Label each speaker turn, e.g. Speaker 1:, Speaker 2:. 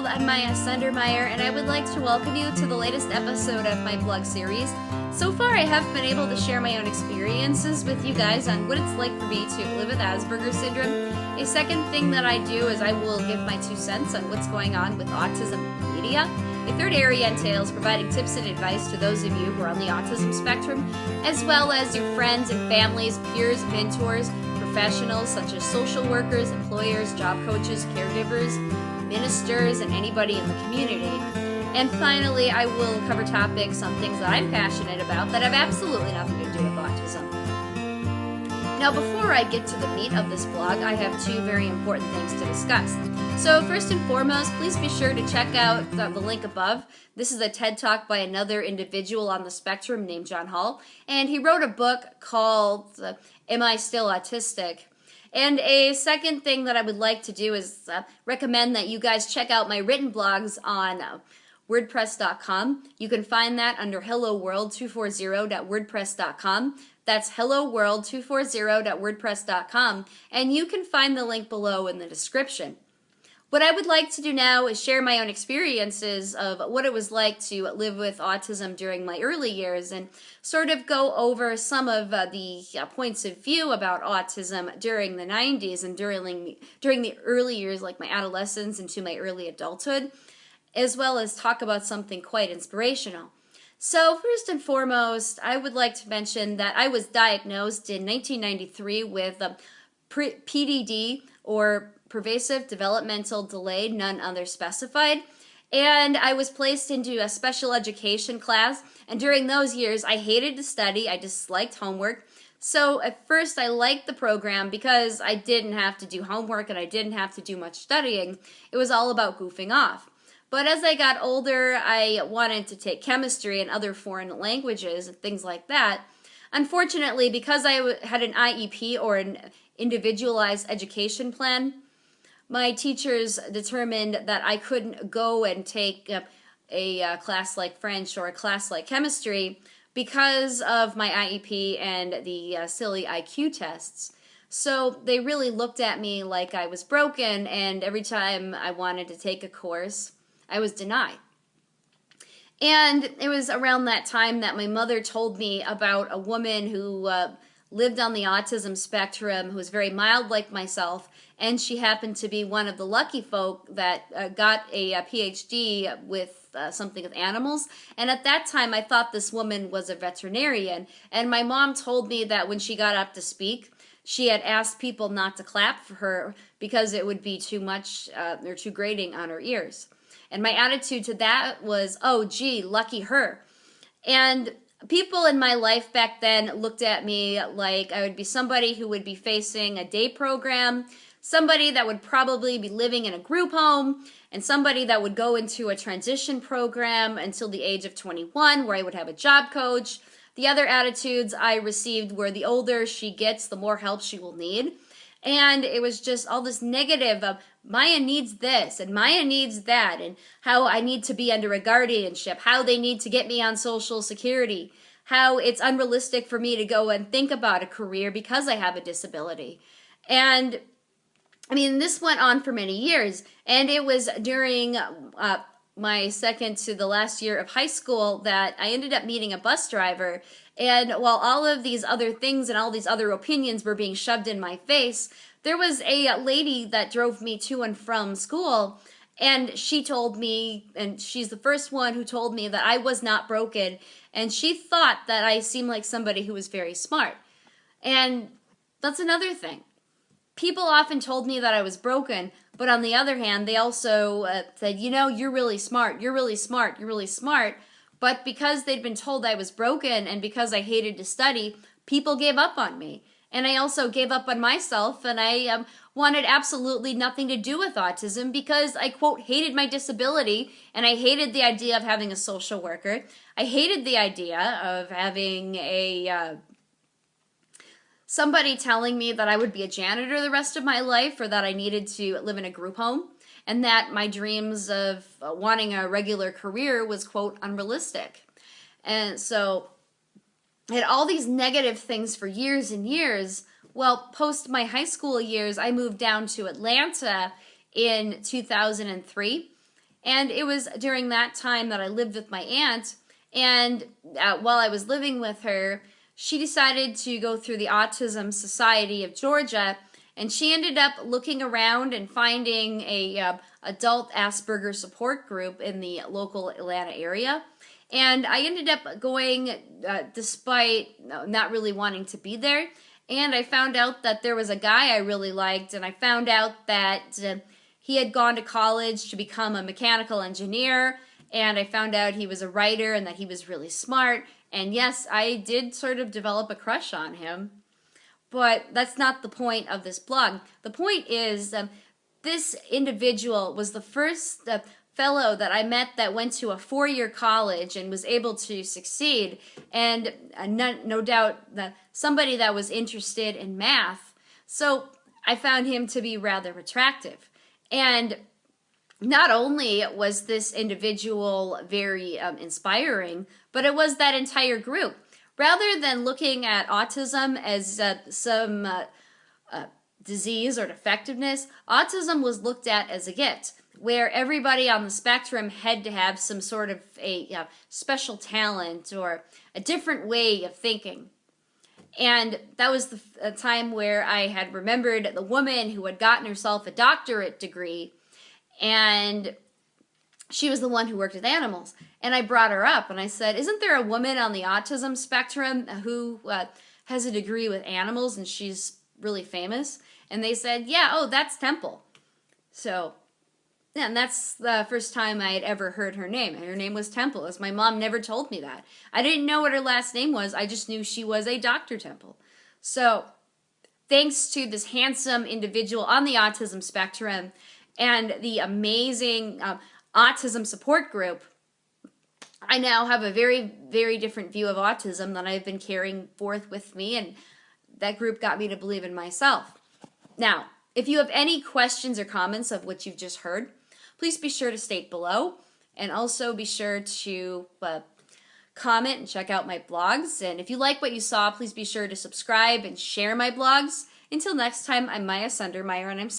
Speaker 1: I'm Maya Sundermeyer, and I would like to welcome you to the latest episode of my blog series. So far, I have been able to share my own experiences with you guys on what it's like for me to live with Asperger syndrome. A second thing that I do is I will give my 2 cents on what's going on with autism media. A third area entails providing tips and advice to those of you who are on the autism spectrum, as well as your friends and families, peers, mentors, professionals such as social workers, employers, job coaches, caregivers, ministers, and anybody in the community. And finally, I will cover topics on things that I'm passionate about that have absolutely nothing to do with autism. Now, before I get to the meat of this blog, I have 2 very important things to discuss. So first and foremost, please be sure to check out the link above. This is a TED Talk by another individual on the spectrum named John Hall, and he wrote a book called Am I Still Autistic? And a second thing that I would like to do is recommend that you guys check out my written blogs on WordPress.com. You can find that under helloworld240.wordpress.com. That's helloworld240.wordpress.com, and you can find the link below in the description. What I would like to do now is share my own experiences of what it was like to live with autism during my early years and sort of go over some of the points of view about autism during the 90s and during the early years, like my adolescence into my early adulthood, as well as talk about something quite inspirational. So first and foremost, I would like to mention that I was diagnosed in 1993 with PDD, or pervasive developmental delay, none other specified, and I was placed into a special education class, and during those years I hated to study, I disliked homework. So at first I liked the program because I didn't have to do homework and I didn't have to do much studying. It was all about goofing off. But as I got older, I wanted to take chemistry and other foreign languages and things like that. Unfortunately, because I had an IEP, or an individualized education plan, my teachers determined that I couldn't go and take a class like French or a class like chemistry because of my IEP and the silly IQ tests. So they really looked at me like I was broken, and every time I wanted to take a course, I was denied. And it was around that time that my mother told me about a woman who lived on the autism spectrum, who was very mild like myself, and she happened to be one of the lucky folk that got a PhD with something with animals. And at that time, I thought this woman was a veterinarian. And my mom told me that when she got up to speak, she had asked people not to clap for her because it would be too much or too grating on her ears. And my attitude to that was, oh, gee, lucky her. And people in my life back then looked at me like I would be somebody who would be facing a day program, somebody that would probably be living in a group home, and somebody that would go into a transition program until the age of 21 where I would have a job coach. The other attitudes I received were the older she gets, the more help she will need. And it was just all this negative of Maya needs this and Maya needs that, and how I need to be under a guardianship, how they need to get me on Social Security, how it's unrealistic for me to go and think about a career because I have a disability. And I mean, this went on for many years, and it was during my second to the last year of high school that I ended up meeting a bus driver. And while all of these other things and all these other opinions were being shoved in my face, there was a lady that drove me to and from school, and she told me, and she's the first one who told me that I was not broken, and she thought that I seemed like somebody who was very smart. And that's another thing. People often told me that I was broken, but on the other hand, they also said, you know, you're really smart, you're really smart, you're really smart. But because they'd been told I was broken and because I hated to study, people gave up on me. And I also gave up on myself, and I wanted absolutely nothing to do with autism because I, quote, hated my disability, and I hated the idea of having a social worker. I hated the idea of having somebody telling me that I would be a janitor the rest of my life, or that I needed to live in a group home, and that my dreams of wanting a regular career was, quote, unrealistic. And so I had all these negative things for years and years. Well, post my high school years, I moved down to Atlanta in 2003, And it was during that time that I lived with my aunt. And while I was living with her, she decided to go through the Autism Society of Georgia, and she ended up looking around and finding a adult Asperger support group in the local Atlanta area. And I ended up going despite not really wanting to be there. And I found out that there was a guy I really liked, and I found out that he had gone to college to become a mechanical engineer, and I found out he was a writer and that he was really smart. And yes, I did sort of develop a crush on him. But that's not the point of this blog. The point is, this individual was the first fellow that I met that went to a 4-year college and was able to succeed, and no doubt that somebody that was interested in math. So I found him to be rather attractive. And not only was this individual very inspiring, but it was that entire group. Rather than looking at autism as some disease or defectiveness, autism was looked at as a gift, where everybody on the spectrum had to have some sort of a special talent or a different way of thinking. And that was the time where I had remembered the woman who had gotten herself a doctorate degree, and she was the one who worked with animals. And I brought her up and I said, isn't there a woman on the autism spectrum who has a degree with animals and she's really famous? And they said, yeah, oh, that's Temple. So, yeah, and that's the first time I had ever heard her name. And her name was Temple, as my mom never told me that. I didn't know what her last name was. I just knew she was a Dr. Temple. So, thanks to this handsome individual on the autism spectrum and the amazing autism support group, I now have a very, very different view of autism that I've been carrying forth with me, and that group got me to believe in myself. Now, if you have any questions or comments of what you've just heard, please be sure to state below, and also be sure to comment and check out my blogs. And if you like what you saw, please be sure to subscribe and share my blogs. Until next time, I'm Maya Sundermeyer, and I'm